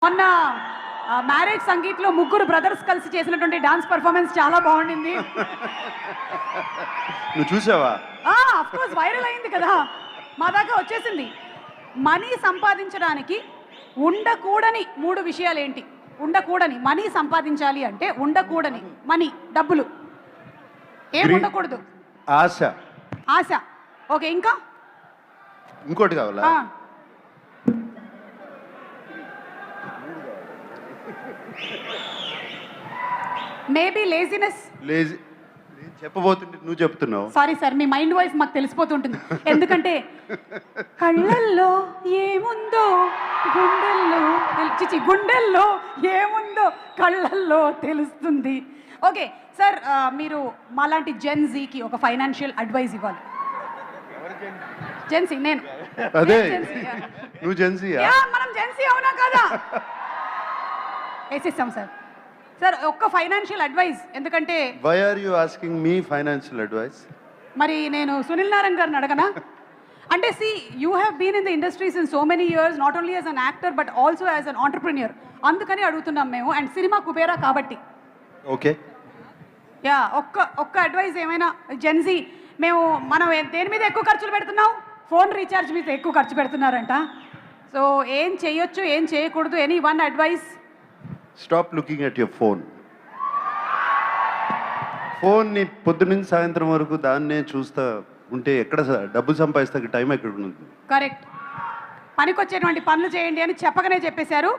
మొన్న మ్యారేజ్ సంగీత్లో ముగ్గురు బ్రదర్స్ కలిసి చేసినటువంటి డాన్స్ పర్ఫార్మెన్స్ చాలా బాగుండింది. నువ్వు చూసావా? ఆఫ్ కోర్స్ వైరల్ అయింది కదా, మా దాకా వచ్చేసింది. మనీ సంపాదించడానికి ఉండకూడని 3 విషయాలు ఏంటి? ఉండకూడని మనీ సంపాదించాలి అంటే ఉండకూడని మనీ, డబ్బులు ఏం ఉండకూడదు? ఆశ. ఆశ. ఓకే, ఇంకా ఇంకోటి కావాలా? Maybe laziness. లేజీ. చెప్పబోతుంటే నువ్వు చెప్తున్నావు. సారీ సార్, మీ మైండ్ వాయిస్ మాకు తెలిసిపోతుంటుంది. ఎందుకంటే కళ్ళల్లో ఏముందో గుండెల్లో గుండెల్లో ఏముందో కళ్ళల్లో తెలుస్తుంది. ఓకే సార్, మీరు మాలాంటి జెన్జీకి ఒక ఫైనాన్షియల్ అడ్వైస్ ఇవ్వాలి. జెన్సీ నేను. అదే నువ్వు జెన్సీయా? మనం జెన్సీ అవునా కదా? వేసిస్తాం సార్. సార్ ఒక్క ఫైనాన్షియల్ అడ్వైస్, ఎందుకంటే why are you asking me financial advice? మరి నేను సునీల్ నారాయణ్ గారిని అడగనా? అంటే see you have been in the industries in so many years, not only as an actor but also as an entrepreneur. అందుకని అడుగుతున్నాం మేము, అండ్ సినిమా కుబేరా కాబట్టి. ఓకే యా, ఒక్క అడ్వైస్ ఏమైనా. జెన్జీ మనం దేని మీద ఎక్కువ ఖర్చులు పెడుతున్నాం? ఫోన్ రీఛార్జ్ మీద ఎక్కువ ఖర్చు పెడుతున్నారంట. సో ఏం చేయొచ్చు, ఏం చేయకూడదు? Any one advice? Stop looking at your phone. ఫోన్ని పొద్దునుంచి సాయంత్రం వరకు దాన్నే చూస్తా ఉంటే ఎక్కడ డబ్బు సంపాదిస్తే టైం ఎక్కడ ఉంటుంది? కరెక్ట్. పనికొచ్చేటువంటి పనులు చేయండి అని చెప్పగానే చెప్పేశారు.